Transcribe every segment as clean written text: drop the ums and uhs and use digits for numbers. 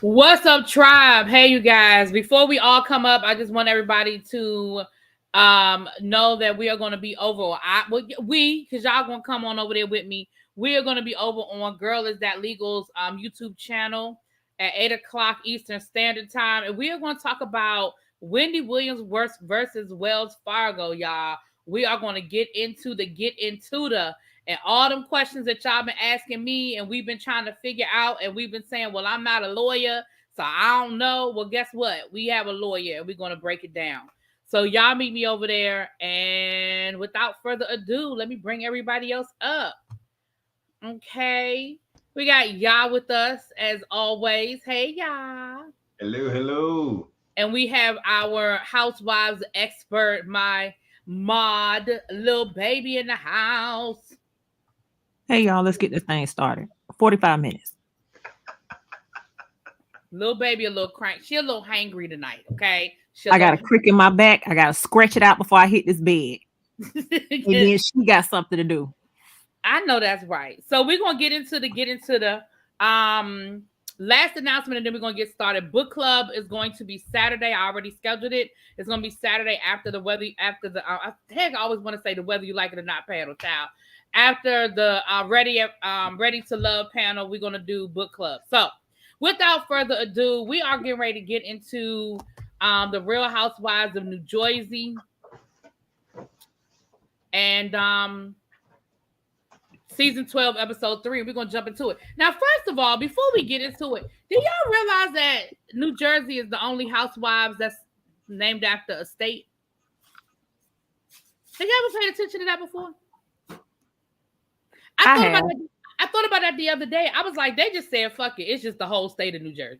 What's up, tribe? Hey, you guys. Before we all come up, I just want everybody to know that we are going to be over. Because y'all going to come on over there with me. We are going to be over on Girl Is That Legal's YouTube channel at 8 o'clock Eastern Standard Time. And we are going to talk about Wendy Williams versus Wells Fargo, y'all. We are going to get into the and all them questions that y'all been asking me and we've been trying to figure out, and we've been saying, well, I'm not a lawyer, so I don't know. Well, guess what? We have a lawyer and we're going to break it down. So y'all meet me over there. And without further ado, let me bring everybody else up. Okay. We got y'all with us as always. Hey, y'all. Hello, hello. And we have our Housewives expert, my mod, little baby in the house. Hey, y'all, let's get this thing started. 45 minutes. Little baby a little crank. She a little hangry tonight, okay? I got a crick in my back. I got to scratch it out before I hit this bed. And then she got something to do. I know that's right. So we're going to get into the last announcement, and then we're going to get started. Book club is going to be Saturday. I already scheduled it. It's going to be Saturday after the I always want to say the whether you like it or not panel, child. After the Ready to Love panel, we're going to do book club. So without further ado, we are getting ready to get into the Real Housewives of New Jersey. And season 12, episode 3. We're going to jump into it. Now, first of all, before we get into it, do y'all realize that New Jersey is the only Housewives that's named after a state? Have you ever paid attention to that before? I thought about that the other day. I was like, they just said, fuck it. It's just the whole state of New Jersey.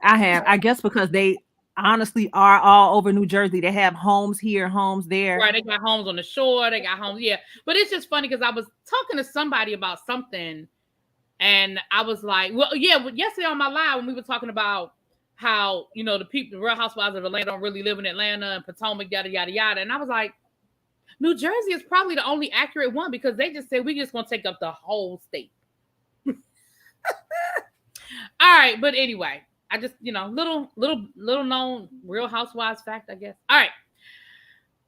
I guess because they honestly are all over New Jersey. They have homes here, homes there. Right, they got homes on the shore. They got homes, yeah. But it's just funny because I was talking to somebody about something, and I was like, well, yeah, yesterday on my live when we were talking about how, you know, the Real Housewives of Atlanta don't really live in Atlanta and Potomac, yada, yada, yada. And I was like, New Jersey is probably the only accurate one because they just said we just going to take up the whole state. All right, but anyway. I just, you know, little known Real Housewives fact, I guess. All right.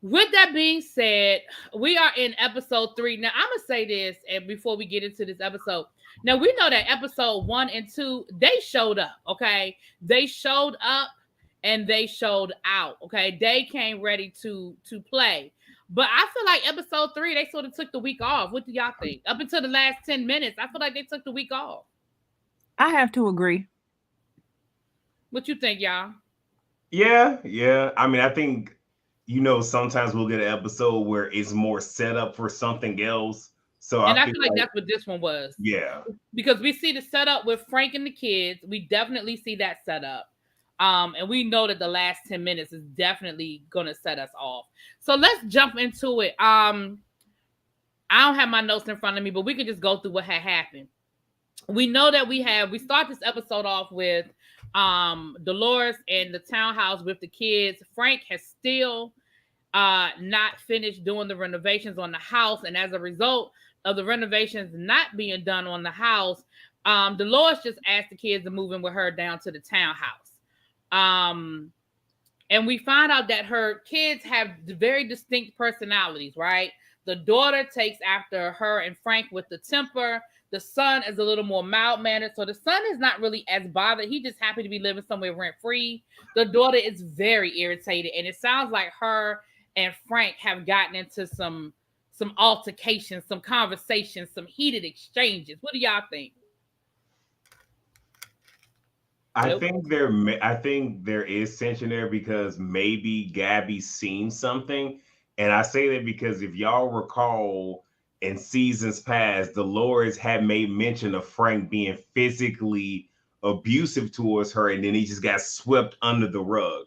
With that being said, we are in episode 3. Now, I'm going to say this and before we get into this episode. Now, we know that episode 1 and 2, they showed up, okay? They showed up and they showed out, okay? They came ready to play. But I feel like episode 3, they sort of took the week off. What do y'all think? Up until the last 10 minutes, I feel like they took the week off. I have to agree. What you think, y'all? Yeah. I mean, I think, you know, sometimes we'll get an episode where it's more set up for something else. So I feel like that's what this one was. Yeah. Because we see the setup with Frank and the kids. We definitely see that setup. And we know that the last 10 minutes is definitely going to set us off. So let's jump into it. I don't have my notes in front of me, but we can just go through what had happened. We know that we start this episode off with Dolores in the townhouse with the kids. Frank has still not finished doing the renovations on the house, and as a result of the renovations not being done on the house, Dolores just asked the kids to move in with her down to the townhouse. And we find out that her kids have very distinct personalities, right? The daughter takes after her and Frank with the temper. The son is a little more mild-mannered. So the son is not really as bothered. He just happy to be living somewhere rent-free. The daughter is very irritated. And it sounds like her and Frank have gotten into some altercations, some conversations, some heated exchanges. What do y'all think? I think there is tension there because maybe Gabby's seen something. And I say that because if y'all recall, in seasons past, Dolores had made mention of Frank being physically abusive towards her, and then he just got swept under the rug.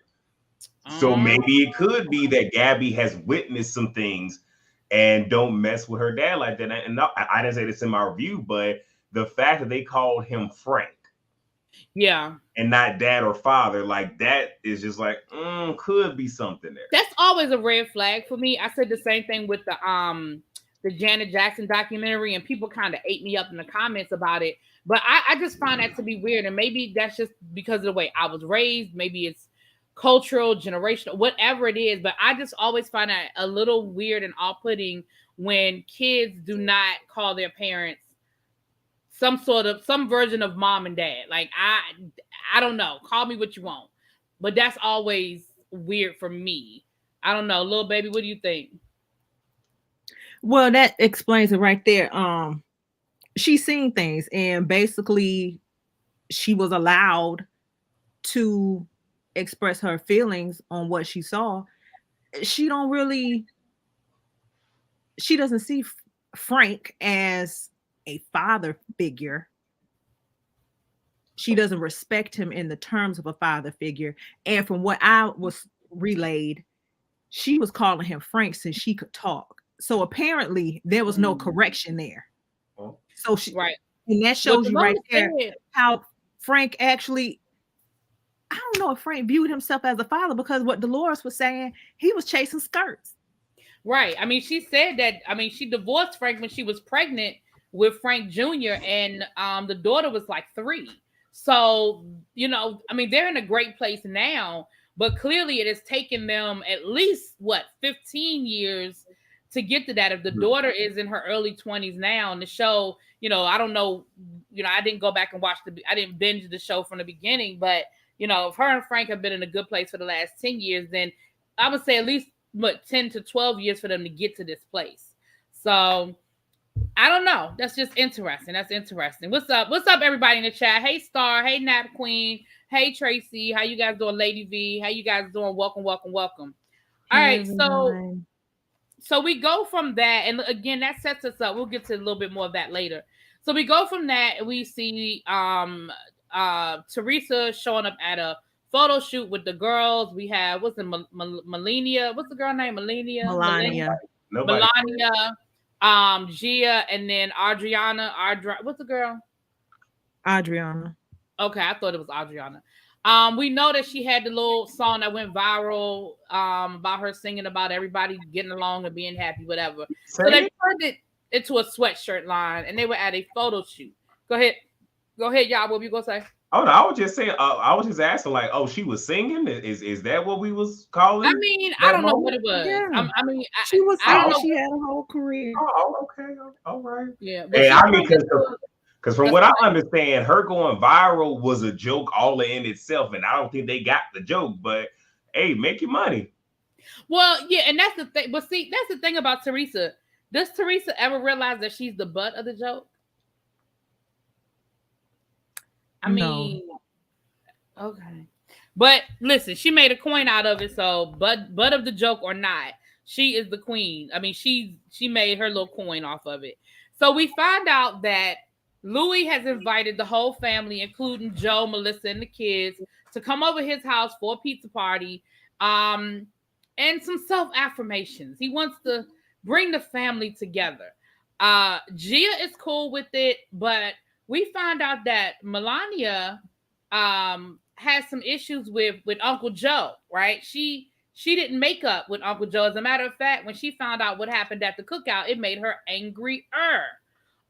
So maybe it could be that Gabby has witnessed some things and don't mess with her dad like that. And no, I didn't say this in my review, but the fact that they called him Frank, yeah, and not dad or father, like that is just like could be something there. That's always a red flag for me. I said the same thing with the the Janet Jackson documentary, and people kind of ate me up in the comments about it. But I just find that to be weird, and maybe that's just because of the way I was raised. Maybe it's cultural, generational, whatever it is. But I just always find that a little weird and off-putting when kids do not call their parents some version of mom and dad. Like I don't know. Call me what you want, but that's always weird for me. I don't know, little baby. What do you think? Well, that explains it right there. She's seen things, and basically, she was allowed to express her feelings on what she saw. She doesn't see Frank as a father figure. She doesn't respect him in the terms of a father figure. And from what I was relayed, she was calling him Frank since she could talk. So apparently there was no correction there. So she, right. And that shows you right there how Frank actually, I don't know if Frank viewed himself as a father, because what Dolores was saying, he was chasing skirts. Right. I mean, she said that, she divorced Frank when she was pregnant with Frank Jr. and the daughter was like 3. So, they're in a great place now, but clearly it has taken them at least 15 years to get to that. If the daughter is in her early 20s now, and the show, I don't know, I didn't go back and watch I didn't binge the show from the beginning, but if her and Frank have been in a good place for the last 10 years, then I would say at least 10 to 12 years for them to get to this place. So I don't know. That's just interesting. That's interesting. What's up? What's up, everybody in the chat? Hey, Star. Hey, Nap Queen. Hey, Tracy. How you guys doing, Lady V? How you guys doing? Welcome, welcome, welcome. All right, so we go from that, and again, that sets us up. We'll get to a little bit more of that later. So we go from that, and we see Teresa showing up at a photo shoot with the girls. We have Melania. What's the girl name? Melania. Gia, and then Adriana. What's the girl? Adriana. Okay, I thought it was Adriana. We know that she had the little song that went viral about her singing about everybody getting along and being happy, whatever. So they turned it into a sweatshirt line, and they were at a photo shoot. Go ahead, y'all. What were you gonna say? Oh no, I was just saying. I was just asking, like, oh, she was singing. Is that what we was calling? I don't know what it was. Yeah. She was. I don't know. She had a whole career. Oh, okay, all right. Yeah, because from what I understand, her going viral was a joke all in itself, and I don't think they got the joke. But hey, make your money. Well, yeah, and that's the thing. But see, that's the thing about Teresa. Does Teresa ever realize that she's the butt of the joke? No. Okay. But listen, she made a coin out of it, so butt of the joke or not, she is the queen. She made her little coin off of it. So we find out that Louis has invited the whole family, including Joe, Melissa, and the kids, to come over his house for a pizza party and some self-affirmations. He wants to bring the family together. Gia is cool with it, but we find out that Melania has some issues with Uncle Joe, right? She didn't make up with Uncle Joe. As a matter of fact, when she found out what happened at the cookout, it made her angrier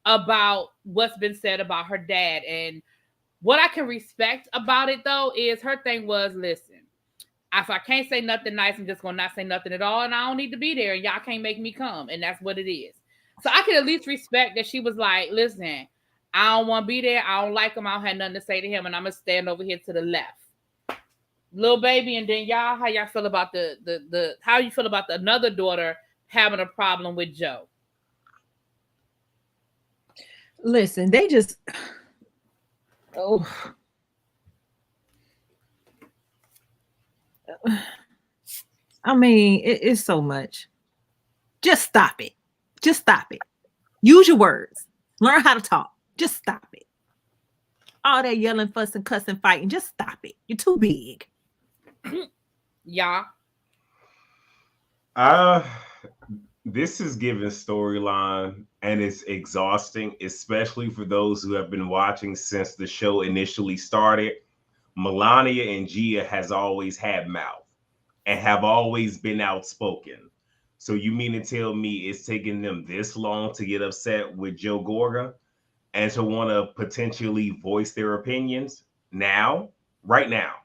about what's been said about her dad. And what I can respect about it, though, is her thing was, listen, if I can't say nothing nice, I'm just going to not say nothing at all, and I don't need to be there, and y'all can't make me come, and that's what it is. So I can at least respect that she was like, listen, I don't want to be there. I don't like him. I don't have nothing to say to him, and I'm going to stand over here to the left. Little baby, and then y'all, how y'all feel about how you feel about the another daughter having a problem with Joe? Listen, they just it's so much. Just stop it. Just stop it. Use your words. Learn how to talk. Just stop it. All that yelling, fussing, cussing, fighting. Just stop it. You're too big. Yeah. This is giving storyline, and it's exhausting, especially for those who have been watching since the show initially started. Melania and Gia has always had mouth and have always been outspoken. So you mean to tell me it's taking them this long to get upset with Joe Gorga and to want to potentially voice their opinions now, right now?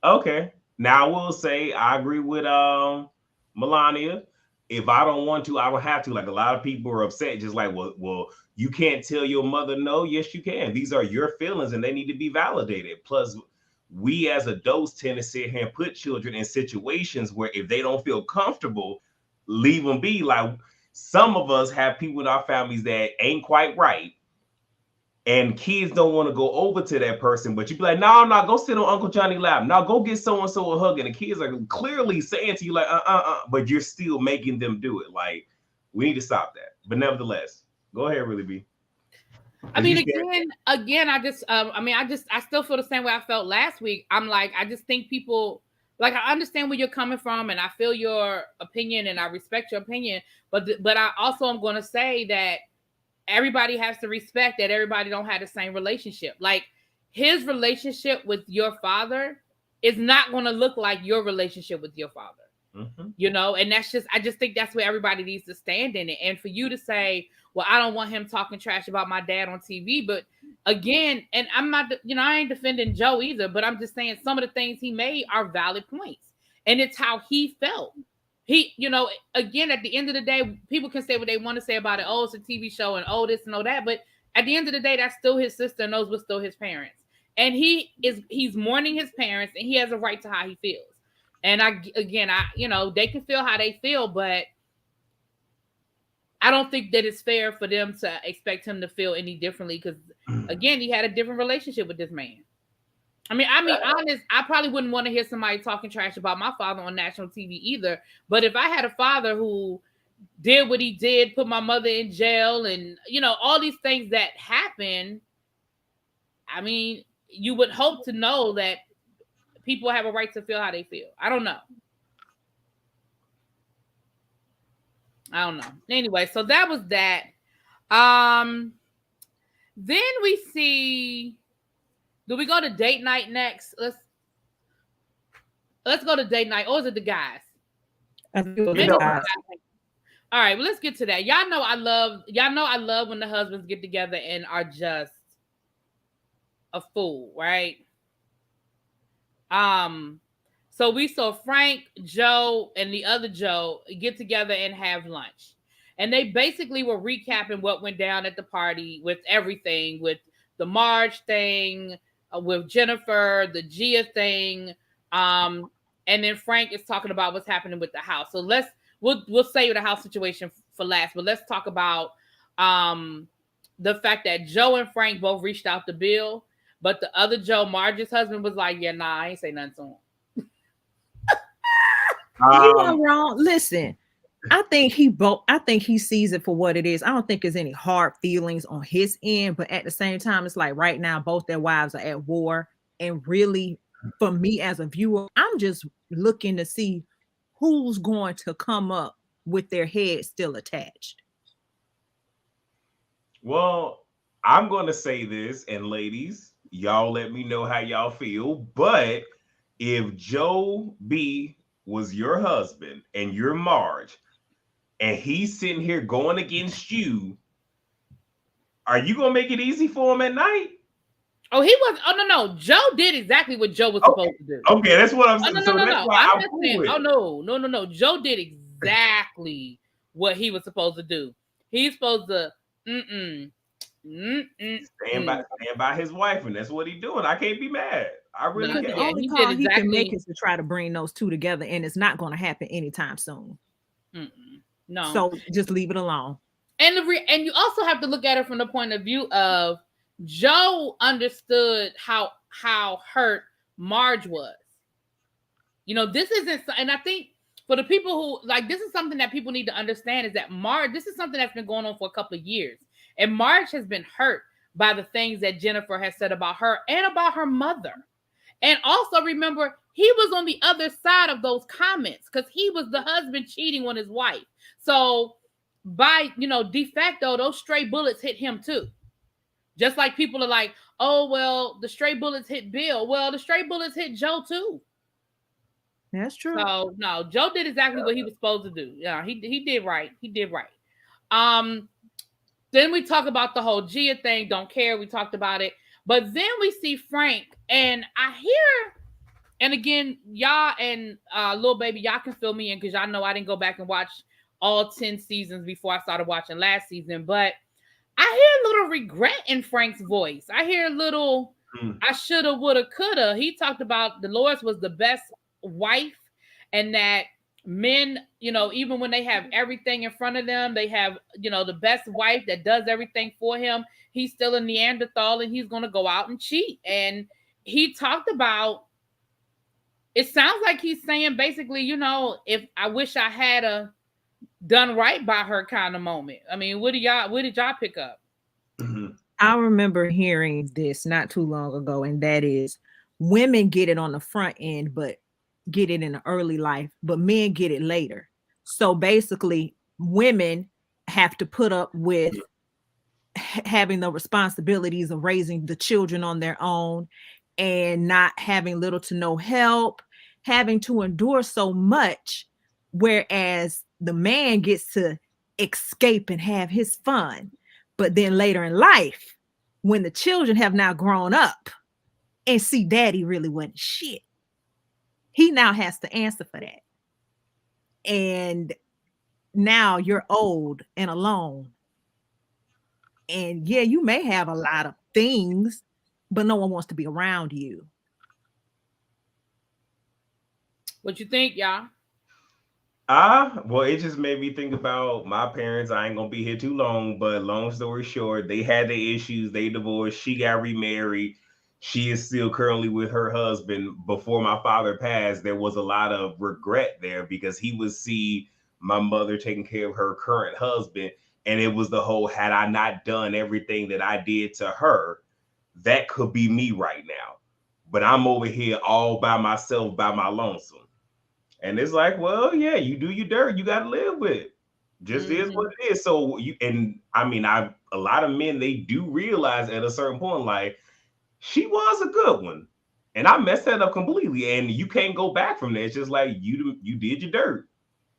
Okay. Now I will say I agree with Melania. If I don't want to, I don't have to. Like a lot of people are upset, just like, well, you can't tell your mother no. Yes, you can. These are your feelings and they need to be validated. Plus, we as adults tend to sit here and put children in situations where if they don't feel comfortable, leave them be. Like some of us have people in our families that ain't quite right. And kids don't want to go over to that person, but you be like, no, go sit on Uncle Johnny's lap. No, go get so-and-so a hug. And the kids are clearly saying to you, like, but you're still making them do it. Like, we need to stop that. But nevertheless, go ahead, Really B. I mean, again, I still feel the same way I felt last week. I'm like, I just think people, like, I understand where you're coming from, and I feel your opinion, and I respect your opinion. But I also am going to say that everybody has to respect that everybody don't have the same relationship. Like his relationship with your father is not going to look like your relationship with your father. Mm-hmm. You know, and I just think that's where everybody needs to stand in it. And for you to say, well, I don't want him talking trash about my dad on TV. But again, and I'm not, I ain't defending Joe either, but I'm just saying some of the things he made are valid points. And it's how he felt. He, again, at the end of the day, people can say what they want to say about it. Oh, it's a TV show and oh, this and all that. But at the end of the day, that's still his sister and those were still his parents. And he's mourning his parents and he has a right to how he feels. And they can feel how they feel, but I don't think that it's fair for them to expect him to feel any differently. Because again, he had a different relationship with this man. I mean, honest, I probably wouldn't want to hear somebody talking trash about my father on national TV either. But if I had a father who did what he did, put my mother in jail and, all these things that happen, I mean, you would hope to know that people have a right to feel how they feel. I don't know. Anyway, so that was that. Then we see... Do we go to date night next? Let's go to date night. Or is it the guys? All right, well, let's get to that. Y'all know I love when the husbands get together and are just a fool, right? So we saw Frank, Joe, and the other Joe get together and have lunch. And they basically were recapping what went down at the party with everything, with the Marge thing, with Jennifer, the Gia thing, and then Frank is talking about what's happening with the house. So we'll save the house situation for last, but let's talk about the fact that Joe and Frank both reached out to Bill, but the other Joe, Marge's husband, was like, "Yeah, nah, I ain't say nothing to him." You are wrong. Listen, I think he sees it for what it is. I don't think there's any hard feelings on his end, but at the same time, it's like right now, both their wives are at war. And really, for me as a viewer, I'm just looking to see who's going to come up with their head still attached. Well, I'm going to say this, and ladies, y'all let me know how y'all feel. But if Joe B was your husband and you're Marge, and he's sitting here going against you, are you gonna make it easy for him at night? Oh, he was. Oh no, Joe did exactly what Joe was supposed to do. Okay, that's what I'm saying. No. I'm just saying. Oh no. Joe did exactly what he was supposed to do. He's supposed to stand by his wife, and that's what he's doing. I can't be mad. I really can't. The only call he can make is to try to bring those two together, and it's not going to happen anytime soon. No. So just leave it alone. And you also have to look at it from the point of view of Joe understood how hurt Marge was. This isn't, and I think for the people who this is something that people need to understand is that Marge, this is something that's been going on for a couple of years. And Marge has been hurt by the things that Jennifer has said about her and about her mother. And also remember, he was on the other side of those comments because he was the husband cheating on his wife. So by, de facto, those stray bullets hit him too. Just like people are like, oh, well, the stray bullets hit Bill. Well, the stray bullets hit Joe too. That's true. So no, Joe did exactly what he was supposed to do. Yeah, he did right. He did right. Um, then we talk about the whole Gia thing. Don't care. We talked about it, but then we see Frank, and I hear. And again, y'all and Lil Baby, y'all can fill me in because y'all know I didn't go back and watch all 10 seasons before I started watching last season. But I hear a little regret in Frank's voice. I hear a little, I shoulda, woulda, coulda. He talked about Dolores was the best wife and that men, even when they have everything in front of them, they have, the best wife that does everything for him. He's still a Neanderthal and he's going to go out and cheat. And he talked about, it sounds like he's saying basically, if I wish I had a done right by her kind of moment. I mean, where did y'all pick up? I remember hearing this not too long ago, and that is women get it on the front end, but get it in the early life, but men get it later. So basically, women have to put up with having the responsibilities of raising the children on their own and not having little to no help, having to endure so much, whereas the man gets to escape and have his fun. But then later in life, when the children have now grown up and see daddy really wasn't shit, he now has to answer for that. And now you're old and alone. And yeah, you may have a lot of things, but no one wants to be around you. What you think, y'all? Well, it just made me think about my parents. I ain't gonna be here too long, but long story short, they had their issues, they divorced, she got remarried. She is still currently with her husband. Before my father passed, there was a lot of regret there because he would see my mother taking care of her current husband. And it was the whole, had I not done everything that I did to her, that could be me right now. But I'm over here all by myself, by my lonesome. And it's like, well, yeah, you do your dirt, you got to live with it. Just is what it is. So a lot of men, they do realize at a certain point, like, she was a good one, and I messed that up completely, and you can't go back from there. It's just like you did your dirt.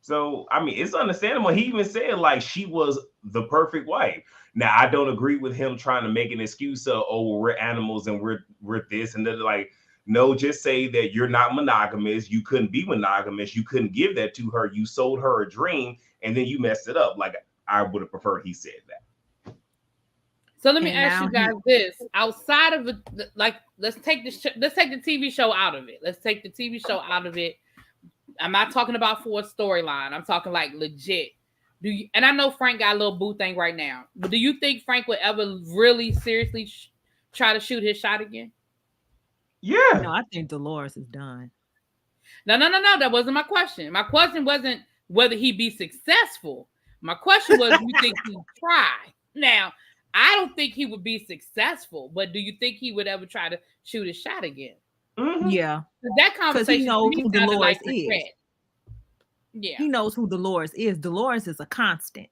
So it's understandable. He even said like she was the perfect wife. Now I don't agree with him trying to make an excuse of, oh, we're animals and we're this and that. Like, no, just say that you're not monogamous. You couldn't be monogamous. You couldn't give that to her. You sold her a dream, and then you messed it up. Like, I would have preferred he said that. So let me ask you guys this: outside of let's take the TV show out of it. Let's take the TV show out of it. I'm not talking about for a storyline. I'm talking like legit. And I know Frank got a little boo thing right now, but do you think Frank would ever really seriously try to shoot his shot again? Yeah. No, I think Dolores is done. No. That wasn't my question. My question wasn't whether he'd be successful. My question was, do you think he'd try? Now, I don't think he would be successful, but do you think he would ever try to shoot his shot again? Mm-hmm. Yeah. That conversation, he knows who Dolores like is. Yeah. He knows who Dolores is. Dolores is a constant.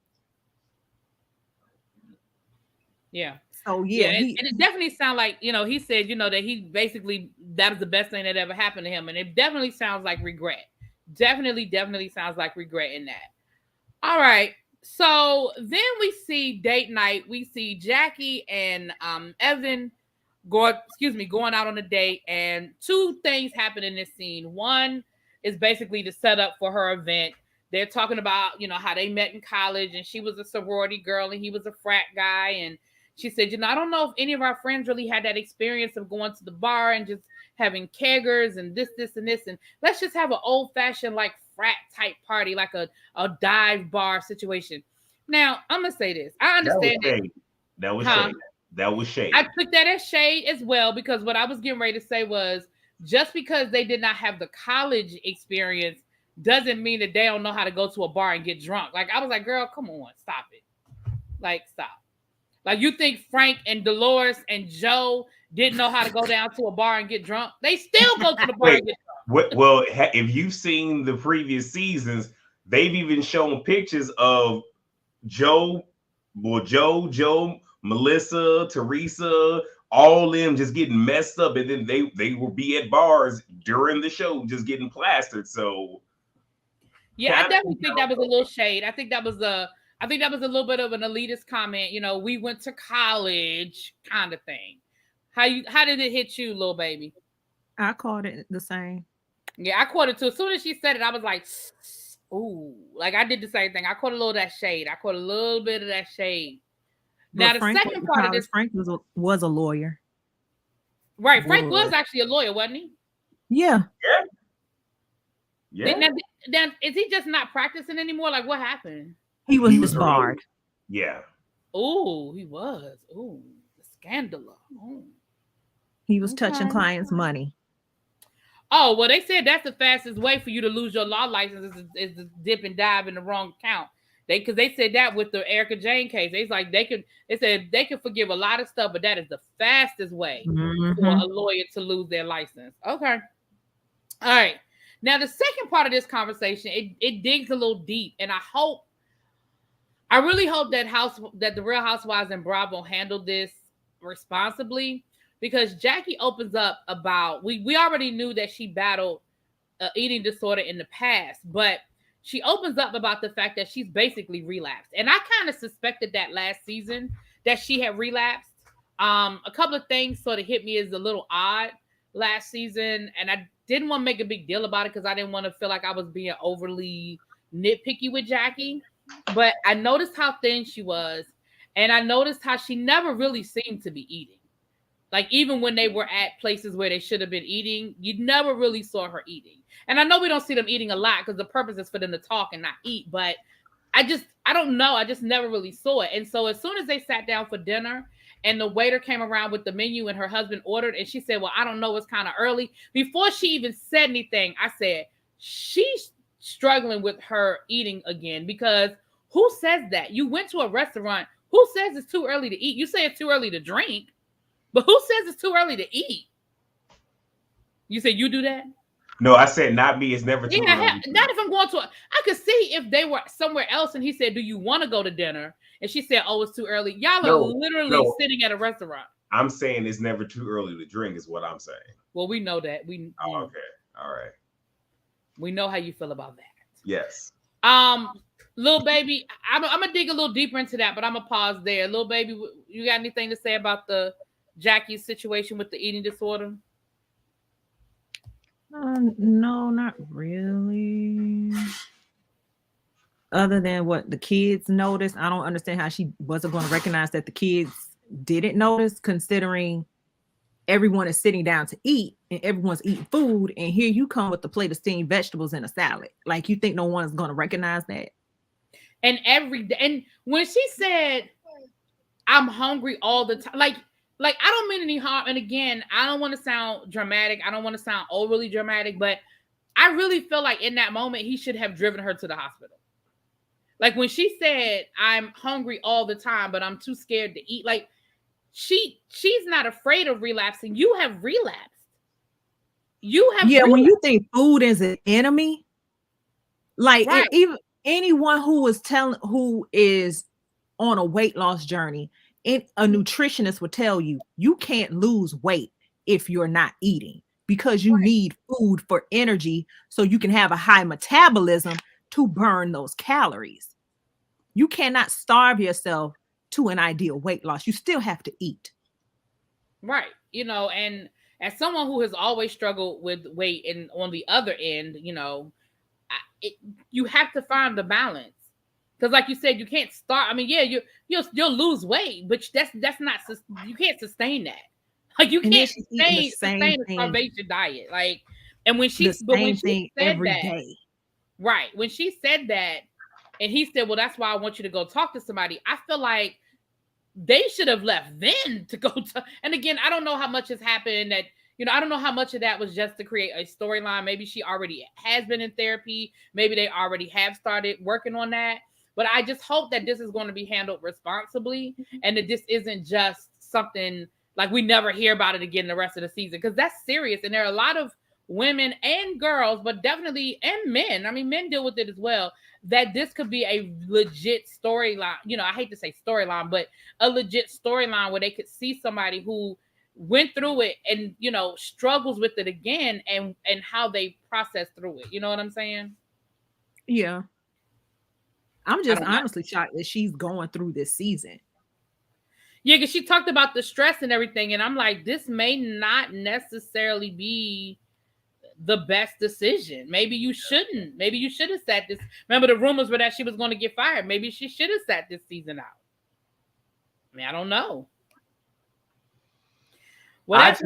Yeah. So yeah. And it definitely sounds like, he said, that he basically, that was the best thing that ever happened to him. And it definitely sounds like regret. Definitely sounds like regret in that. All right. So then we see date night. We see Jackie and Evan going out on a date, and two things happen in this scene. One is basically the setup for her event. They're talking about, how they met in college, and she was a sorority girl and he was a frat guy. And she said, I don't know if any of our friends really had that experience of going to the bar and just having keggers and this, and this. And let's just have an old fashioned like frat type party, like a dive bar situation. Now, I'm going to say this. I understand that was shade. That was shade. I took that as shade as well, because what I was getting ready to say was, just because they did not have the college experience doesn't mean that they don't know how to go to a bar and get drunk. Like, I was like, girl, come on, stop it. Like, stop. Like, you think Frank and Dolores and Joe didn't know how to go down to a bar and get drunk? They still go to the bar and get drunk. Well, if you've seen the previous seasons, they've even shown pictures of Joe, Melissa, Teresa, all them just getting messed up, and then they will be at bars during the show just getting plastered. So yeah, I definitely think that was a little shade. I think that was a little bit of an elitist comment. You know, we went to college kind of thing. How did it hit you, little baby? I called it the same. Yeah, I caught it too. As soon as she said it, I was like, ooh, like I did the same thing. I caught a little of that shade. I caught a little bit of that shade. Now, the second part of this, Frank was a lawyer. Right. Frank was actually a lawyer, wasn't he? Yeah. Yeah. Then is he just not practicing anymore? Like, what happened? He was disbarred. Yeah. Oh, he was. Oh, the scandal. Oh. He was touching clients' money. Oh, well, they said that's the fastest way for you to lose your law license is to dip and dive in the wrong account. Because they said that with the Erica Jane case. They said they could forgive a lot of stuff, but that is the fastest way for a lawyer to lose their license. Okay. All right. Now, the second part of this conversation, it digs a little deep, and I really hope that the Real Housewives and Bravo handled this responsibly, because Jackie opens up about, we already knew that she battled eating disorder in the past, but she opens up about the fact that she's basically relapsed. And I kind of suspected that last season that she had relapsed. A couple of things sort of hit me as a little odd last season, and I didn't want to make a big deal about it because I didn't want to feel like I was being overly nitpicky with Jackie. But I noticed how thin she was, and I noticed how she never really seemed to be eating. Like, even when they were at places where they should have been eating, you never really saw her eating. And I know we don't see them eating a lot because the purpose is for them to talk and not eat. But I don't know. I just never really saw it. And so as soon as they sat down for dinner and the waiter came around with the menu and her husband ordered, and she said, well, I don't know, it's kind of early. Before she even said anything, I said, she's struggling with her eating again, because who says that? You went to a restaurant. Who says it's too early to eat? You say it's too early to drink, but who says it's too early to eat? You say you do that? No, I said not me. It's never too early. Not if I'm going to. I could see if they were somewhere else and he said, do you want to go to dinner? And she said, oh, it's too early. Y'all are literally sitting at a restaurant. I'm saying it's never too early to drink is what I'm saying. Well, we know that. Okay. All right. We know how you feel about that. Yes. Little baby, I'm gonna dig a little deeper into that, but I'm gonna pause there. Little baby, you got anything to say about the Jackie's situation with the eating disorder? No, not really. Other than what the kids noticed, I don't understand how she wasn't going to recognize that the kids didn't notice, considering everyone is sitting down to eat and everyone's eating food, and here you come with a plate of steamed vegetables and a salad. Like, you think no one is going to recognize that? And when she said, I'm hungry all the time, like I don't mean any harm. And again, I don't want to sound dramatic. I don't want to sound overly dramatic, but I really feel like in that moment, he should have driven her to the hospital. Like, when she said, I'm hungry all the time, but I'm too scared to eat. Like, she's not afraid of relapsing. You have relapsed. When you think food is an enemy, like, right. Even anyone who is on a weight loss journey, a nutritionist would tell you, you can't lose weight if you're not eating, because you need food for energy so you can have a high metabolism to burn those calories. You cannot starve yourself to an ideal weight loss. You still have to eat. Right. And as someone who has always struggled with weight, and on the other end, you have to find the balance. Because, like you said, you can't start. I mean, yeah, you'll lose weight, but that's not. You can't sustain that. Like, you can't sustain a starvation diet. Like, and when she said that, right? When she said that, and he said, "Well, that's why I want you to go talk to somebody." I feel like they should have left then to go to. And again, I don't know how much has happened. That I don't know how much of that was just to create a storyline. Maybe she already has been in therapy. Maybe they already have started working on that. But I just hope that this is going to be handled responsibly, and that this isn't just something like we never hear about it again the rest of the season, because that's serious. And there are a lot of women and girls, but definitely, and men, I mean, men deal with it as well, that this could be a legit storyline. I hate to say storyline, but a legit storyline where they could see somebody who went through it and, you know, struggles with it again, and how they process through it. You know what I'm saying? Yeah. I'm just honestly shocked that she's going through this season. Yeah, because she talked about the stress and everything, and I'm like, this may not necessarily be the best decision. Maybe you shouldn't. Maybe you should have sat this. Remember, the rumors were that she was going to get fired. Maybe she should have sat this season out. I mean, I don't know. I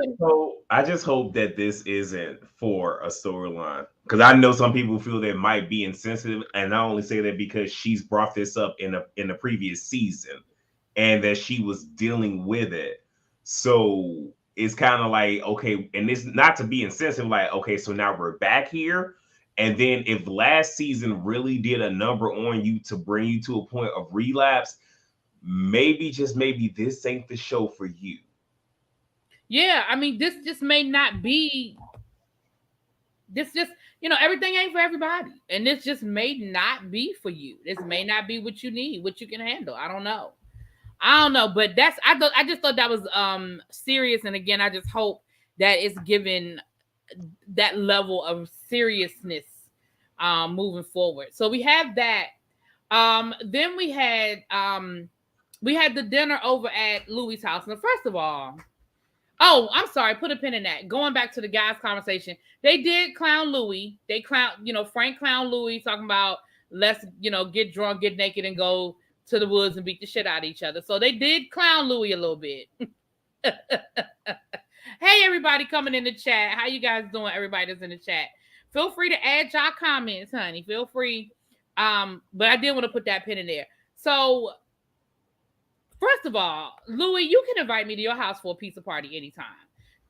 just hope that this isn't for a storyline, because I know some people feel that might be insensitive, and I only say that because she's brought this up in the previous season, and that she was dealing with it. So it's kind of like, okay, and it's not to be insensitive, like, okay, so now we're back here, and then if last season really did a number on you to bring you to a point of relapse, maybe just maybe this ain't the show for you. Yeah, I mean, this just may not be. This just, you know, everything ain't for everybody, and this just may not be for you. This may not be what you need, what you can handle. I don't know, but I just thought that was serious, and again, I just hope that it's given that level of seriousness moving forward. So we have that. Then we had the dinner over at Louis' house. Now, first of all. Oh, I'm sorry. Put a pin in that. Going back to the guys' conversation, they did clown Louis. They clown, you know, Frank clown Louis, talking about let's, you know, get drunk, get naked, and go to the woods and beat the shit out of each other. So they did clown Louis a little bit. Hey, everybody coming in the chat. How you guys doing? Everybody that's in the chat. Feel free to add y'all comments, honey. Feel free. But I did want to put that pin in there. So first of all, Louis, you can invite me to your house for a pizza party anytime.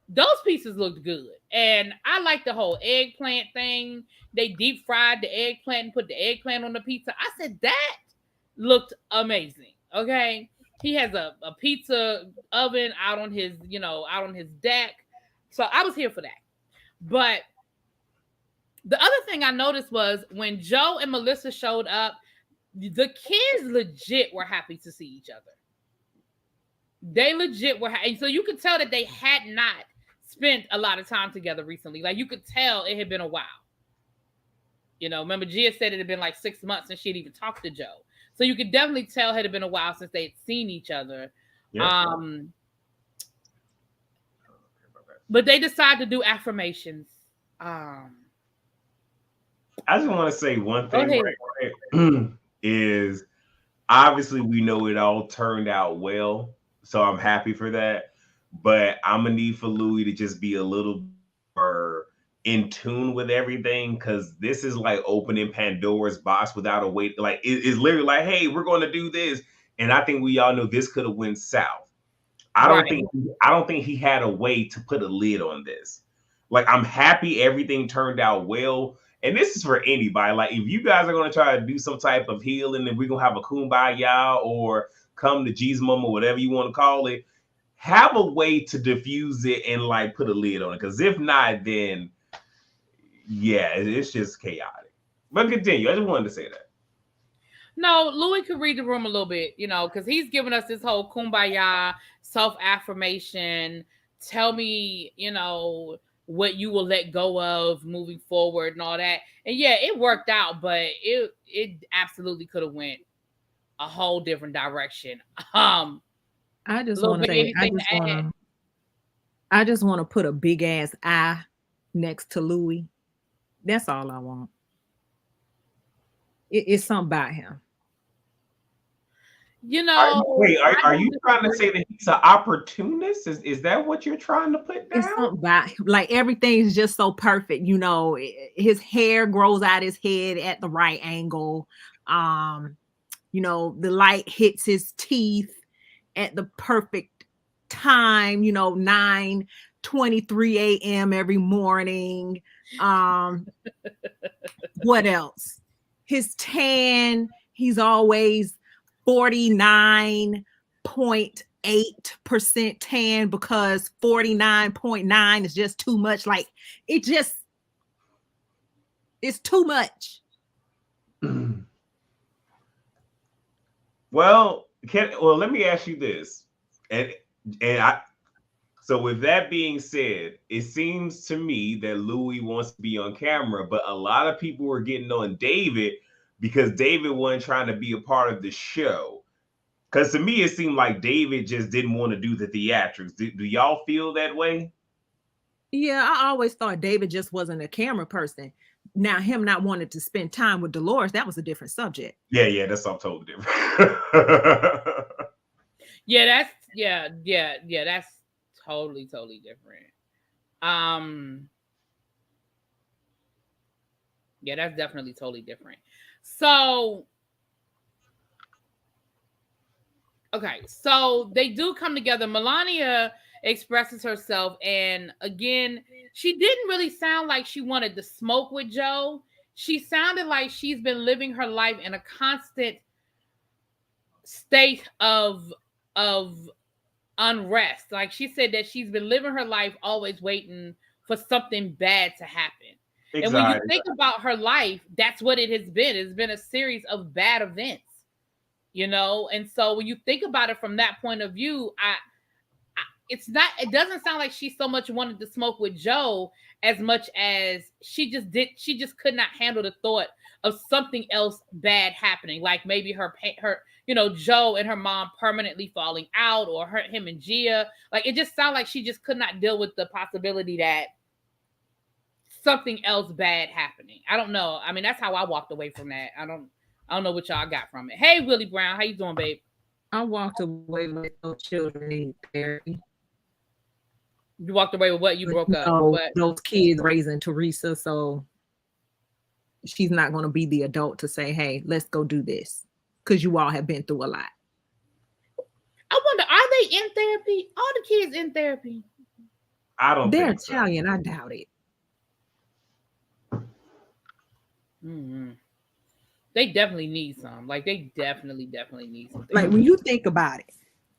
Those pizzas looked good. And I like the whole eggplant thing. They deep fried the eggplant and put the eggplant on the pizza. I said, that looked amazing. Okay. He has a pizza oven out on his deck. So I was here for that. But the other thing I noticed was when Joe and Melissa showed up, the kids legit were happy to see each other. They legit were, and so you could tell that they had not spent a lot of time together recently. Like, you could tell it had been a while. You know, remember Gia said it had been like 6 months since she'd even talked to Joe. So you could definitely tell it had been a while since they had seen each other. Yeah. But they decided to do affirmations. I just want to say one thing right is obviously we know it all turned out well. So I'm happy for that. But I'm going to need for Louis to just be a little more in tune with everything, because this is like opening Pandora's box without a way. Like, it's literally like, hey, we're going to do this. And I think we all know this could have went south. I don't think he had a way to put a lid on this. Like, I'm happy everything turned out well. And this is for anybody. Like, if you guys are going to try to do some type of healing and we're going to have a kumbaya or come to Jesus Mama, whatever you want to call it, have a way to diffuse it and like put a lid on it. Because if not, then yeah, it's just chaotic. But continue. I just wanted to say that. No, Louis could read the room a little bit, you know, because he's giving us this whole kumbaya, self-affirmation, tell me, you know, what you will let go of moving forward and all that. And yeah, it worked out, but it absolutely could have went a whole different direction. I just want to say, I just want to put a big ass I next to Louis. That's all I want. It's something about him. You know, are you trying to say that he's an opportunist? Is that what you're trying to put down? It's something about, like, everything's just so perfect. You know, his hair grows out his head at the right angle. You know, the light hits his teeth at the perfect time. You know, 9:23 a.m. every morning. What else? His tan, he's always 49.8% tan, because 49.9 is just too much. Like, it's too much. Well, let me ask you this. And So with that being said, it seems to me that Louis wants to be on camera, but a lot of people were getting on David because David wasn't trying to be a part of the show. Because to me, it seemed like David just didn't want to do the theatrics. Do y'all feel that way? Yeah, I always thought David just wasn't a camera person. Now, him not wanting to spend time with Dolores, that was a different subject. Yeah, that's something totally different. Yeah, that's totally different. Yeah, that's definitely totally different. So okay, so they do come together. Melania expresses herself, and again, she didn't really sound like she wanted to smoke with Joe. She sounded like she's been living her life in a constant state of unrest. Like she said that she's been living her life always waiting for something bad to happen. Exactly. And when you think about her life, that's what it has been. It's been a series of bad events, you know? And so when you think about it from that point of view, it doesn't sound like she so much wanted to smoke with Joe as much as she just could not handle the thought of something else bad happening. Like maybe her, Joe and her mom permanently falling out, or him and Gia. Like it just sounded like she just could not deal with the possibility that something else bad happening. I don't know. I mean, that's how I walked away from that. I don't know what y'all got from it. Hey, Willie Brown, how you doing, babe? I walked away with those children in therapy. You walked away with what? You broke up. What? Those kids raising Teresa, so she's not going to be the adult to say, "Hey, let's go do this," because you all have been through a lot. I wonder, are they in therapy? All the kids in therapy? I don't. They're Italian. So. I doubt it. Mm-hmm. They definitely need some. Like they definitely need some. Like when you think about it.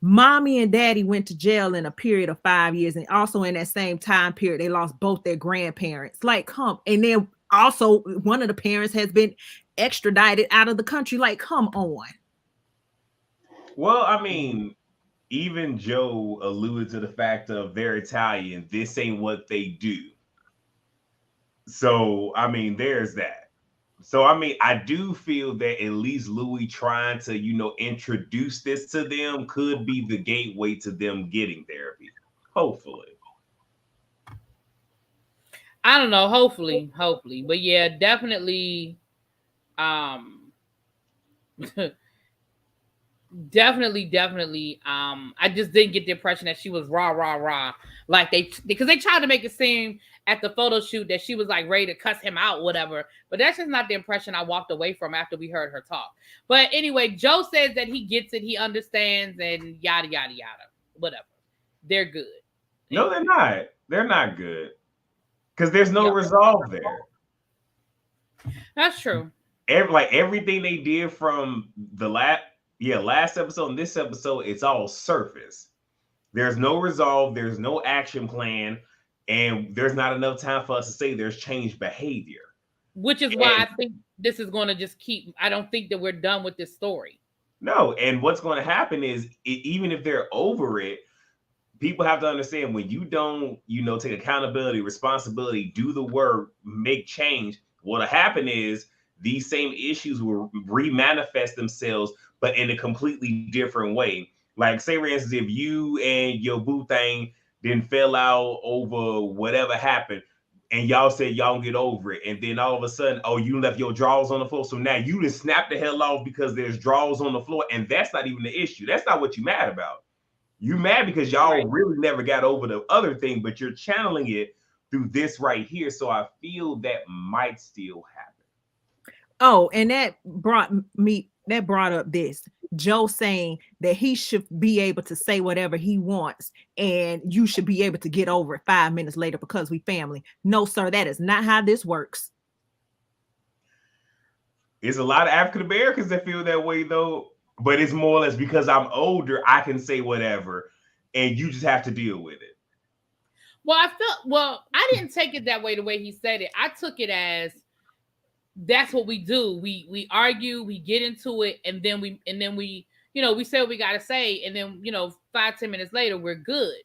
Mommy and daddy went to jail in a period of 5 years, and also in that same time period, they lost both their grandparents. Like, and then also one of the parents has been extradited out of the country. Like, come on. Well, I mean, even Joe alluded to the fact of they're Italian. This ain't what they do. So, I mean, there's that. So, I mean, I do feel that at least Louis trying to, introduce this to them could be the gateway to them getting therapy. Hopefully. I don't know. Hopefully. But yeah, definitely. Definitely. I just didn't get the impression that she was rah. Like because they tried to make it seem at the photo shoot that she was like ready to cuss him out, whatever. But that's just not the impression I walked away from after we heard her talk. But anyway, Joe says that he gets it, he understands, and yada. Whatever. They're good. No, they're not. They're not good. Because there's no resolve there. That's true. Everything they did from the last episode and this episode, it's all surface. There's no resolve, there's no action plan, and there's not enough time for us to say there's changed behavior. Which is why I think this is going to just keep. I don't think that we're done with this story. No, and what's going to happen is even if they're over it, people have to understand when you don't, take accountability, responsibility, do the work, make change, what'll happen is these same issues will remanifest themselves, but in a completely different way. Like, say, for instance, if you and your boo thing then fell out over whatever happened, and y'all said y'all get over it, and then all of a sudden, you left your drawers on the floor, so now you just snap the hell off because there's drawers on the floor, and that's not even the issue. That's not what you're mad about. You're mad because y'all really never got over the other thing, but you're channeling it through this right here. So I feel that might still happen. Oh, and that brought up this. Joe saying that he should be able to say whatever he wants, and you should be able to get over it 5 minutes later because we family. No, sir, that is not how this works. It's a lot of African Americans that feel that way, though. But it's more or less because I'm older, I can say whatever, and you just have to deal with it. Well, I didn't take it that way, the way he said it. I took it as that's what we do. We argue, we get into it, and then we we say what we gotta say, and then 5-10 minutes later we're good.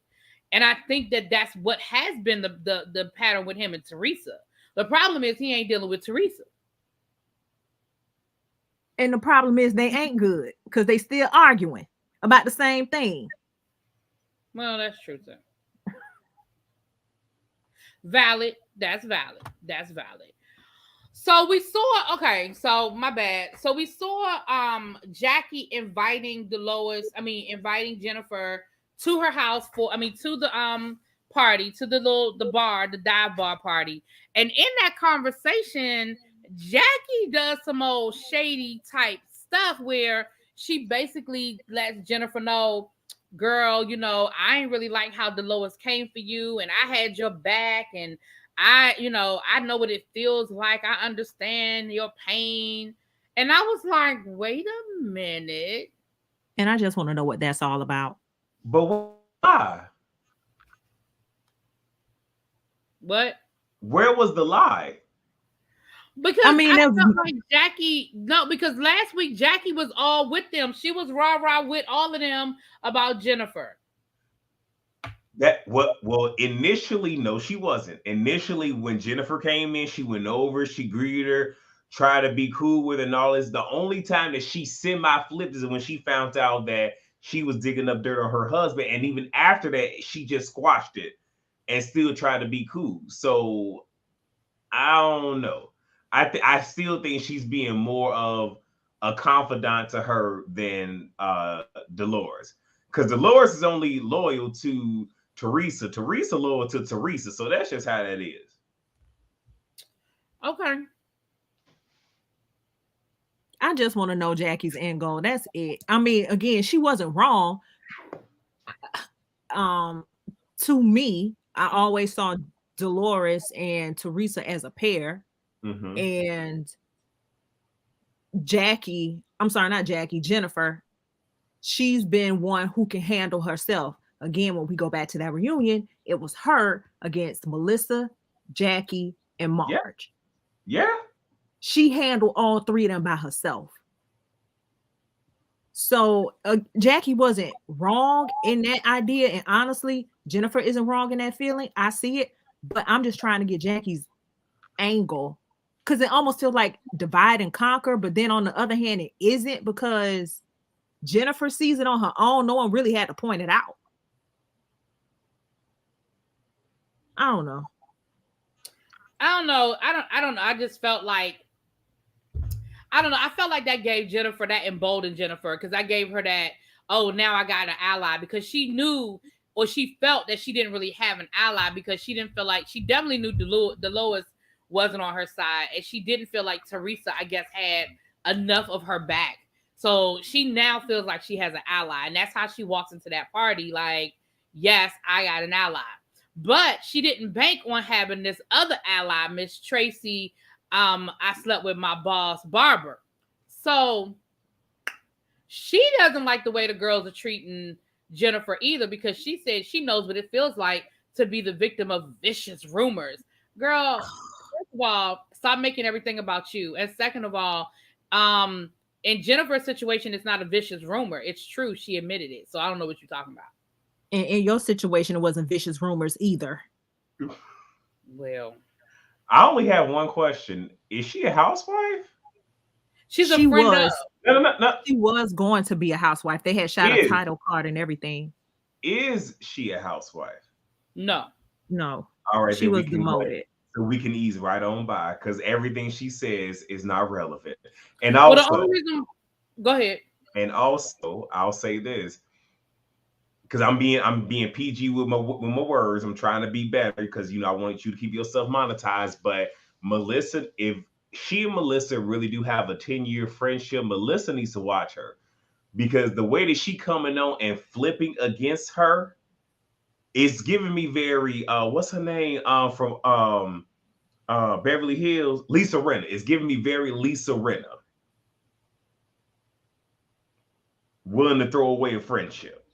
And I think that that's what has been the pattern with him and Teresa. The problem is he ain't dealing with Teresa. And the problem is they ain't good because they still arguing about the same thing. Well, that's true too. Valid. That's valid. That's valid. So we saw, okay, so my bad. So we saw Jackie inviting inviting Jennifer to her house to the party, to the bar, the dive bar party. And in that conversation, Jackie does some old shady type stuff where she basically lets Jennifer know, girl, I ain't really like how Dolores came for you and I had your back and I know what it feels like. I understand your pain. And I was like, wait a minute. And I just want to know what that's all about. But why? What? Where was the lie? Because I felt like Jackie, because last week Jackie was all with them. She was rah-rah with all of them about Jennifer. Well, initially, no, she wasn't. Initially, when Jennifer came in, she went over, she greeted her, tried to be cool with her and all this. The only time that she semi-flipped is when she found out that she was digging up dirt on her husband. And even after that, she just squashed it and still tried to be cool. So I don't know. I still think she's being more of a confidant to her than Dolores. Because Dolores is only loyal to Teresa. Teresa loyal to Teresa. So that's just how that is. Okay. I just want to know Jackie's end goal. That's it. I mean, again, she wasn't wrong. To me, I always saw Dolores and Teresa as a pair. Mm-hmm. And Jennifer, she's been one who can handle herself. Again, when we go back to that reunion, it was her against Melissa, Jackie, and Marge. Yeah. She handled all three of them by herself. So Jackie wasn't wrong in that idea. And honestly, Jennifer isn't wrong in that feeling. I see it. But I'm just trying to get Jackie's angle. Because it almost feels like divide and conquer. But then on the other hand, it isn't, because Jennifer sees it on her own. No one really had to point it out. I don't know. I don't know. I just felt like, I don't know. I felt like that gave Jennifer, that emboldened Jennifer, because I gave her that, oh, now I got an ally, because she knew, or she felt that she didn't really have an ally, because she didn't feel like, she definitely knew Dolores wasn't on her side, and she didn't feel like Teresa, I guess, had enough of her back. So she now feels like she has an ally, and that's how she walks into that party, like, yes, I got an ally. But she didn't bank on having this other ally, Miss Tracy. I slept with my boss, Barbara. So she doesn't like the way the girls are treating Jennifer either, because she said she knows what it feels like to be the victim of vicious rumors. Girl, first of all, stop making everything about you. And second of all, in Jennifer's situation, it's not a vicious rumor. It's true. She admitted it. So I don't know what you're talking about. In your situation, it wasn't vicious rumors either. Well, I only have one question. Is she a housewife? She was. No. She was going to be a housewife. They had shot a title card and everything. Is she a housewife? No. All right. She was demoted. So we can ease right on by, because everything she says is not relevant. And also, the only reason, go ahead. And also, I'll say this, because I'm being PG with my words. I'm trying to be better, because I want you to keep yourself monetized. But Melissa, if she and Melissa really do have a 10-year friendship, Melissa needs to watch her, because the way that she coming on and flipping against her is giving me very what's her name from Beverly Hills, Lisa Rinna. It's giving me very Lisa Rinna, willing to throw away a friendship.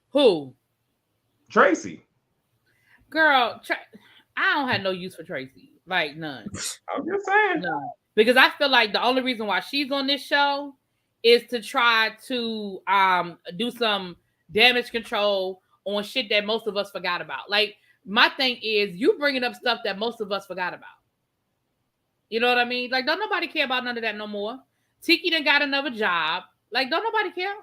Who? Tracy. Girl, I don't have no use for Tracy. Like, none. I'm just saying. None. Because I feel like the only reason why she's on this show is to try to do some damage control on shit that most of us forgot about. Like, my thing is, you bringing up stuff that most of us forgot about. You know what I mean? Like, don't nobody care about none of that no more. Tiki done got another job. Like, don't nobody care.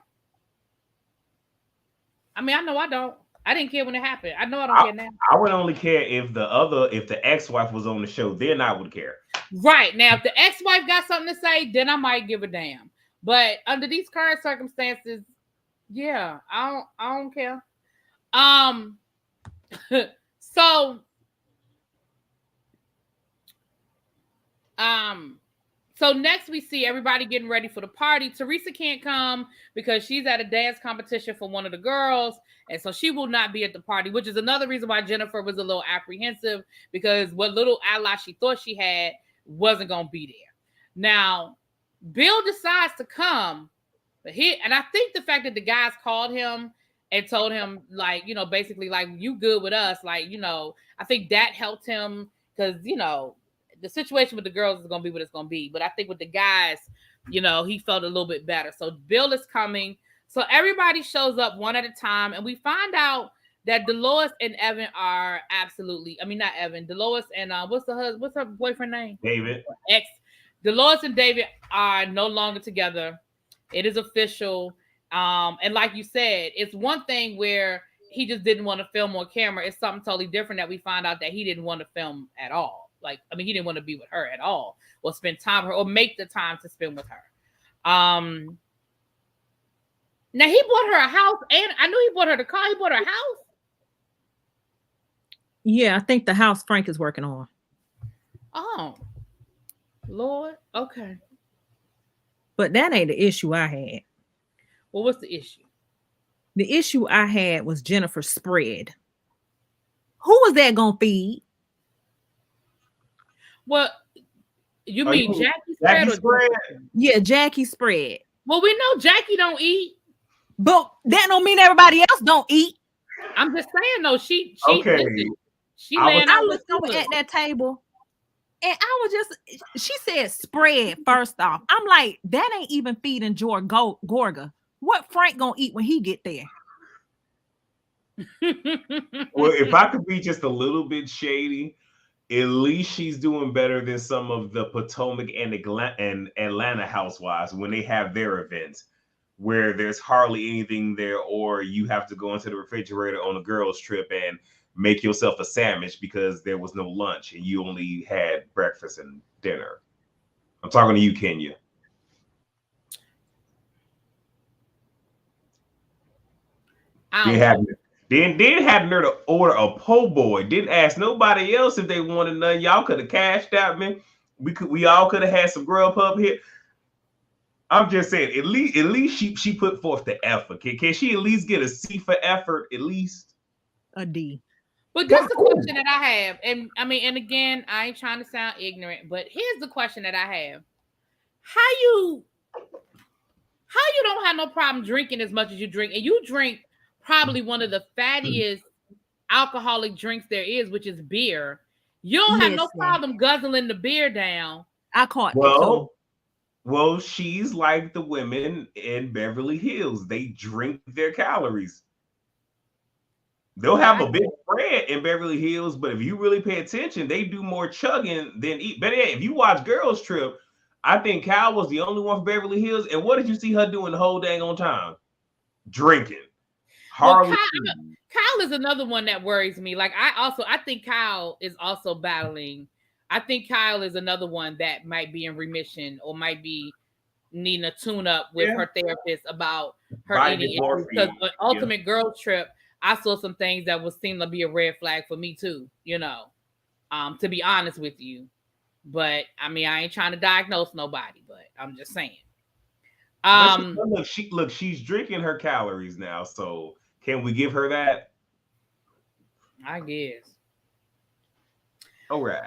I mean, I know I don't. I didn't care when it happened. I know I don't care now. I would only care if the ex-wife was on the show. Then I would care. Right. Now, if the ex-wife got something to say, then I might give a damn. But under these current circumstances, yeah, I don't care. So next we see everybody getting ready for the party. Teresa can't come because she's at a dance competition for one of the girls, and so she will not be at the party, which is another reason why Jennifer was a little apprehensive, because what little ally she thought she had wasn't going to be there. Now, Bill decides to come, but I think the fact that the guys called him and told him, like, you know, basically, like, you good with us, like, you know, I think that helped him, because, you know, the situation with the girls is going to be what it's going to be. But I think with the guys, you know, he felt a little bit better. So Bill is coming. So everybody shows up one at a time. And we find out that Dolores and Evan are not Evan, Dolores and what's her boyfriend name? David. Dolores and David are no longer together. It is official. And like you said, it's one thing where he just didn't want to film on camera. It's something totally different that we find out that he didn't want to film at all. Like, I mean, he didn't want to be with her at all, or spend time with her, or make the time to spend with her. Now he bought her a house, and I knew he bought her the car. He bought her a house. Yeah, I think the house Frank is working on. Oh, Lord. Okay. But that ain't the issue I had. Well, what's the issue? The issue I had was Jennifer's spread. Who was that gonna feed? Well, you mean Jackie spread? Yeah, Jackie spread. Well, we know Jackie don't eat, but that don't mean everybody else don't eat. I'm just saying, though, she okay. I looked over at that table, and I was just, she said spread first off. I'm like, that ain't even feeding Gorga. What Frank gonna eat when he get there? Well, if I could be just a little bit shady, at least she's doing better than some of the Potomac and Atlanta housewives when they have their events, where there's hardly anything there, or you have to go into the refrigerator on a girls' trip and make yourself a sandwich because there was no lunch and you only had breakfast and dinner. I'm talking to you, Kenya. Didn't have nerve to order a po' boy. Didn't ask nobody else if they wanted none. Y'all could have cashed out, man. We all could have had some Grubhub here. I'm just saying, at least she put forth the effort. Can she at least get a C for effort? At least a D. But that's the question that I have, and I mean, and again, I ain't trying to sound ignorant, but here's the question that I have: How you don't have no problem drinking as much as you drink, and you drink probably one of the fattiest alcoholic drinks there is, which is beer. You don't have no problem guzzling the beer down. I caught well, she's like the women in Beverly Hills. They drink their calories. They'll have a big spread in Beverly Hills, but if you really pay attention, they do more chugging than eat. But if you watch Girls Trip, I think Kyle was the only one for Beverly Hills. And what did you see her doing the whole dang on time? Drinking. Well, Kyle is another one that worries me. Like, I think Kyle is also battling. I think Kyle is another one that might be in remission or might be needing a tune up with her therapist about her eating issues. Because Ultimate Girls Trip, I saw some things that would seem to be a red flag for me too, you know, to be honest with you. But I mean, I ain't trying to diagnose nobody, but I'm just saying. Look, she's drinking her calories now, so can we give her that? I guess. All right.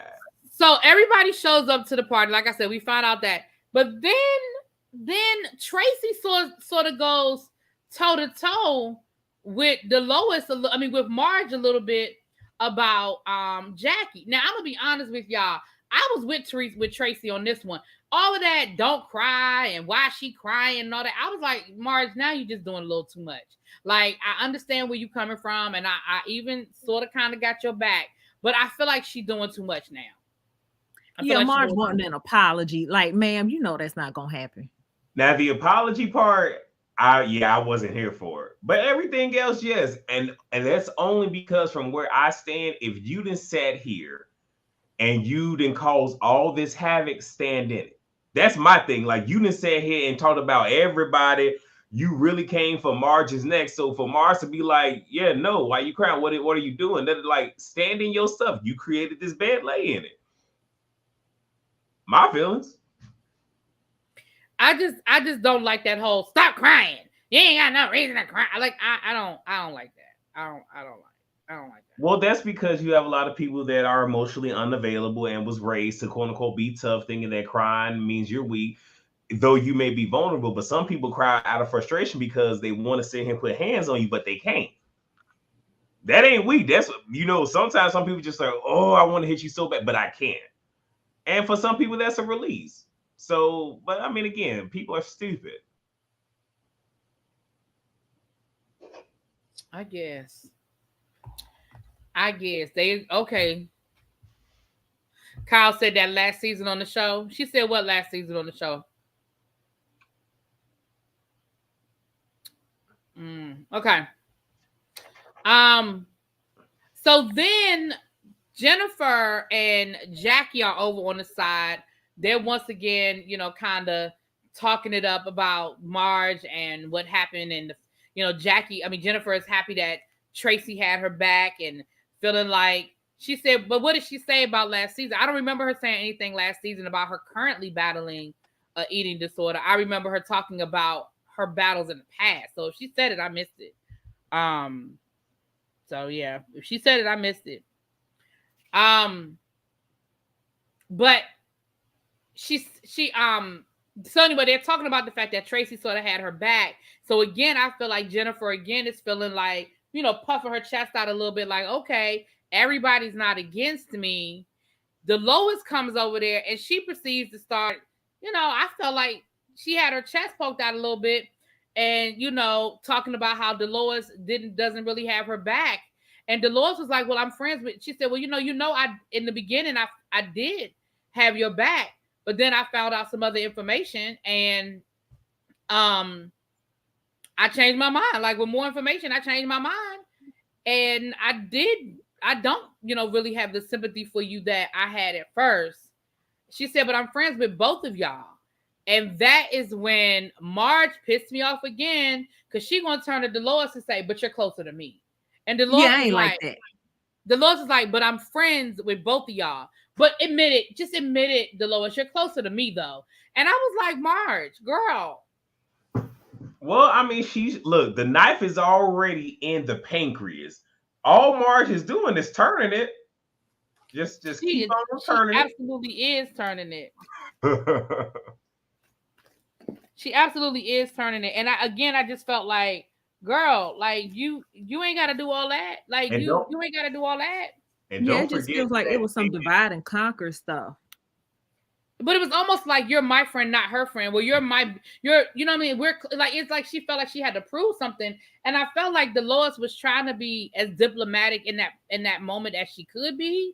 So everybody shows up to the party. Like I said, we find out that, but then Tracy sort of goes toe to toe with with Marge a little bit about Jackie. Now I'm gonna be honest with y'all. I was with Tracy on this one. All of that, don't cry and why she crying and all that. I was like, Marge, now you're just doing a little too much. Like, I understand where you're coming from, and I even sort of kind of got your back, but I feel like she's doing too much now. Yeah, like Marge wanting an apology. Like, ma'am, you know that's not gonna happen. Now the apology part, I wasn't here for it. But everything else, yes. And that's only because from where I stand, if you didn't sat here and you didn't cause all this havoc, stand in it. That's my thing. Like, you didn't sit here and talk about everybody. You really came for Marge's neck. So for Marge to be like, yeah, no, why you crying? What are you doing? That, like, stand in your stuff. You created this bed, lay in it. My feelings. I just don't like that whole stop crying. You ain't got no reason to cry. Like, I don't like that. I don't like that. Well, that's because you have a lot of people that are emotionally unavailable and was raised to quote unquote be tough, thinking that crying means you're weak, though you may be vulnerable. But some people cry out of frustration because they want to sit here and put hands on you, but they can't. That ain't weak. That's, sometimes some people just say, oh, I want to hit you so bad, but I can't. And for some people, that's a release. So, but I mean, again, people are stupid. I guess they okay. Kyle said that last season on the show. She said what last season on the show? Okay. So then Jennifer and Jackie are over on the side. They're once again, kind of talking it up about Marge and what happened. And, Jennifer is happy that Tracy had her back and feeling like she said, but what did she say about last season? I don't remember her saying anything last season about her currently battling an eating disorder. I remember her talking about her battles in the past. So if she said it, I missed it. So yeah, if she said it, I missed it. But so anyway, they're talking about the fact that Tracy sort of had her back. So again, I feel like Jennifer again is feeling like, puffing her chest out a little bit, like, okay, everybody's not against me. Dolores comes over there and she proceeds to start, I felt like she had her chest poked out a little bit and, talking about how Dolores doesn't really have her back. And Dolores was like, well, I'm friends with, she said, well, in the beginning, I did have your back, but then I found out some other information and, I changed my mind. Like, with more information, I changed my mind. And I don't, really have the sympathy for you that I had at first. She said, but I'm friends with both of y'all. And that is when Marge pissed me off again, because she gonna turn to Dolores and say, but you're closer to me. And Dolores I ain't like that. Dolores is like, but I'm friends with both of y'all. But admit it, Dolores, you're closer to me though. And I was like, Marge, girl. Well, I mean, look, the knife is already in the pancreas. All Marge is doing is turning it. Just keep on turning it. She absolutely is turning it. She absolutely is turning it. And I just felt like, girl, like you ain't got to do all that. Like you ain't got to do all that. And it just feels like it was some divide and conquer stuff. But it was almost like you're my friend, not her friend. Well, you know what I mean? We're like, it's like she felt like she had to prove something. And I felt like Dolores was trying to be as diplomatic in that moment as she could be.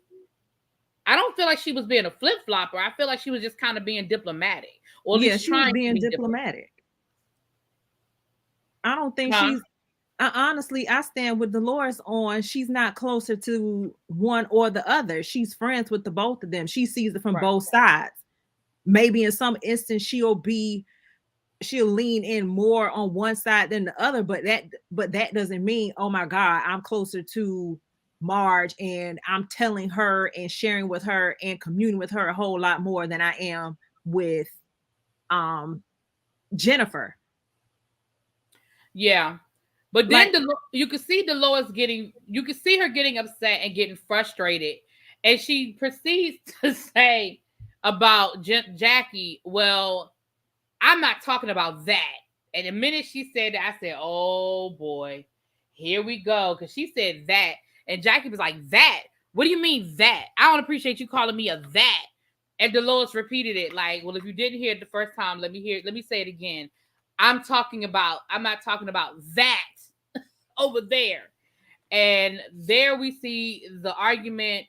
I don't feel like she was being a flip-flopper. I feel like she was just kind of being diplomatic. Or at least she was being diplomatic. I don't think honestly, I stand with Dolores on she's not closer to one or the other. She's friends with the both of them. She sees it from both sides. Maybe in some instance she'll lean in more on one side than the other, but that doesn't mean, oh my God, I'm closer to Marge and I'm telling her and sharing with her and communing with her a whole lot more than I am with Jennifer. Yeah. But then you could see Dolores you could see her getting upset and getting frustrated. And she proceeds to say about Jackie, well, I'm not talking about that. And the minute she said that, I said, oh boy, here we go. Because she said that. And Jackie was like, that? What do you mean that? I don't appreciate you calling me a that. And Dolores repeated it like, well, if you didn't hear it the first time, let me say it again. I'm not talking about that over there. And there we see the argument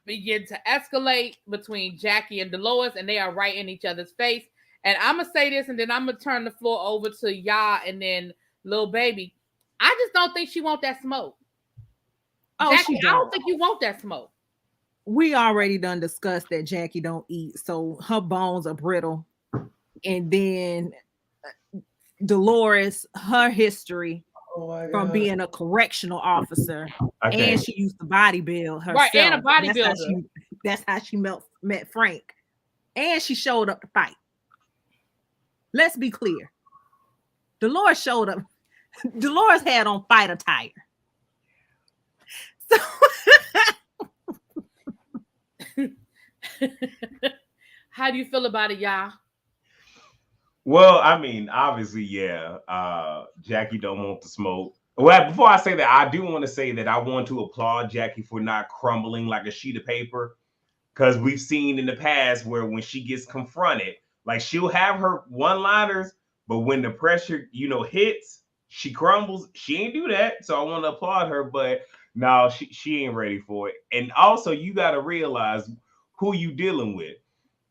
begin to escalate between Jackie and Dolores, and they are right in each other's face. And I'm gonna say this, and then I'm gonna turn the floor over to y'all, and then Lil Baby. I just don't think she want that smoke. Oh, Jackie, I don't think you want that smoke. We already done discussed that Jackie don't eat, so her bones are brittle. And then Dolores, her history from being a correctional officer, and she used to bodybuild herself. Right, and a bodybuilder. That's how she met Frank. And she showed up to fight. Let's be clear. Dolores showed up. Dolores had on fight attire. So how do you feel about it, y'all? Well, I mean, obviously, yeah. Jackie don't want to smoke. Well, before I say that, I do want to say that I want to applaud Jackie for not crumbling like a sheet of paper, because we've seen in the past where when she gets confronted, like she'll have her one-liners, but when the pressure, hits, she crumbles. She ain't do that, so I want to applaud her. But no, she ain't ready for it. And also, you got to realize who you dealing with.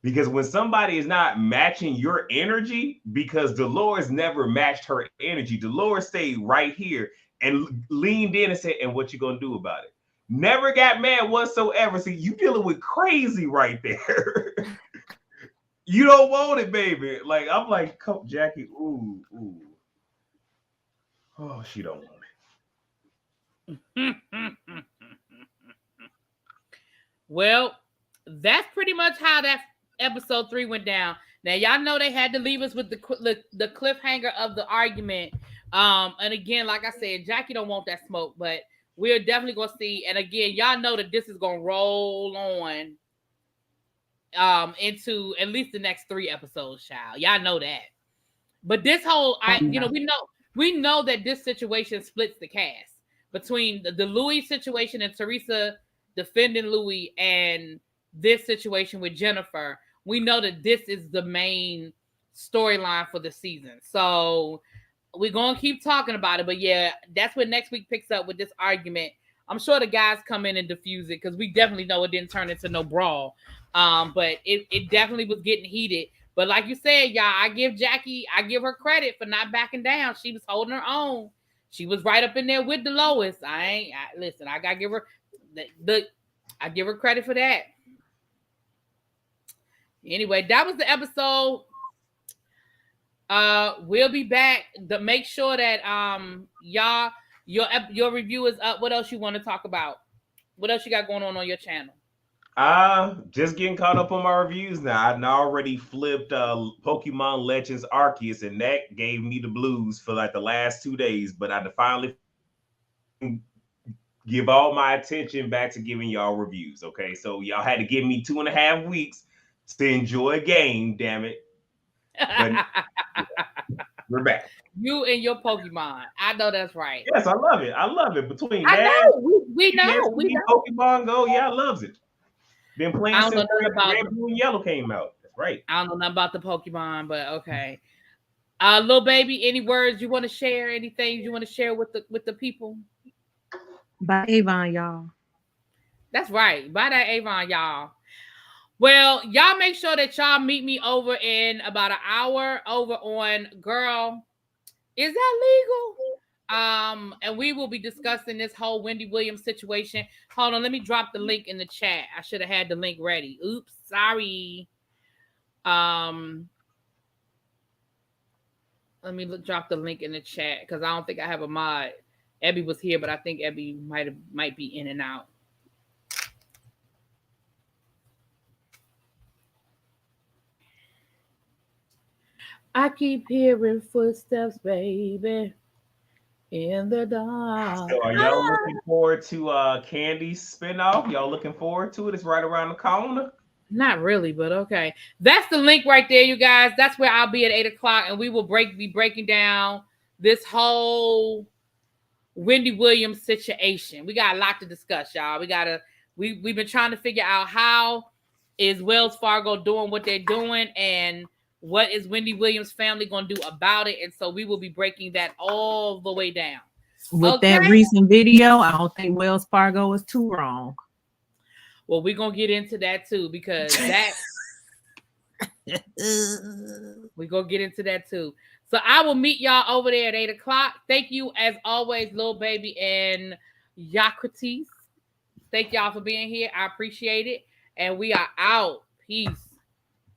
Because when somebody is not matching your energy, because Dolores never matched her energy, Dolores stayed right here and leaned in and said, and what you gonna do about it? Never got mad whatsoever. See, you dealing with crazy right there. You don't want it, baby. Like, I'm like, come, Jackie, ooh. Oh, she don't want it. Well, that's pretty much how that episode 3 went down. Now y'all know they had to leave us with the cliffhanger of the argument. And again, like I said, Jackie don't want that smoke, but we're definitely gonna see. And again, y'all know that this is gonna roll on into at least the next 3 episodes, child. Y'all know that. But this whole, we know that this situation splits the cast between the Louis situation and Teresa defending Louis, and this situation with Jennifer. We know that this is the main storyline for the season. So we're going to keep talking about it. But yeah, that's what next week picks up with this argument. I'm sure the guys come in and diffuse it, because we definitely know it didn't turn into no brawl. But it definitely was getting heated. But like you said, y'all, I give her credit for not backing down. She was holding her own. She was right up in there with the lowest. I got to give her I give her credit for that. Anyway, that was the episode. We'll be back. Make sure that y'all your review is up. What else you want to talk about? What else you got going on your channel? Just getting caught up on my reviews now. I already flipped Pokemon Legends Arceus, and that gave me the blues for like the last 2 days. But I finally give all my attention back to giving y'all reviews. Okay, so y'all had to give me 2.5 weeks to enjoy a game, damn it. But we're back. You and your Pokemon. I know that's right. Yes, I love it. I love it. Between I know. We know. Pokemon Go, yeah, I loves it. Been playing since Red, Blue, and Yellow came out. That's right. I don't know nothing about the Pokemon, but okay. Little Baby, any words you want to share? Anything you want to share with the people? Buy Avon, y'all. That's right. Buy that Avon, y'all. Well, y'all make sure that y'all meet me over in about an hour over on Girl, Is That Legal? And we will be discussing this whole Wendy Williams situation. Hold on, let me drop the link in the chat. I should have had the link ready. Oops, sorry. Let me drop the link in the chat, because I don't think I have a mod. Ebby was here, but I think Ebby might be in and out. I keep hearing footsteps, baby, in the dark. So are y'all looking forward to Candy's spinoff? Y'all looking forward to it? It's right around the corner. Not really, but okay. That's the link right there, you guys. That's where I'll be at 8:00, and we will be breaking down this whole Wendy Williams situation. We got a lot to discuss, y'all. We've been trying to figure out how is Wells Fargo doing what they're doing, and what is Wendy Williams' family going to do about it? And so we will be breaking that all the way down. With that recent video, I don't think Wells Fargo is too wrong. Well, we're going to get into that too, because that we're going to get into that too. So I will meet y'all over there at 8 o'clock. Thank you, as always, Lil Baby and Yakratis. Thank y'all for being here. I appreciate it. And we are out. Peace.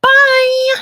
Bye.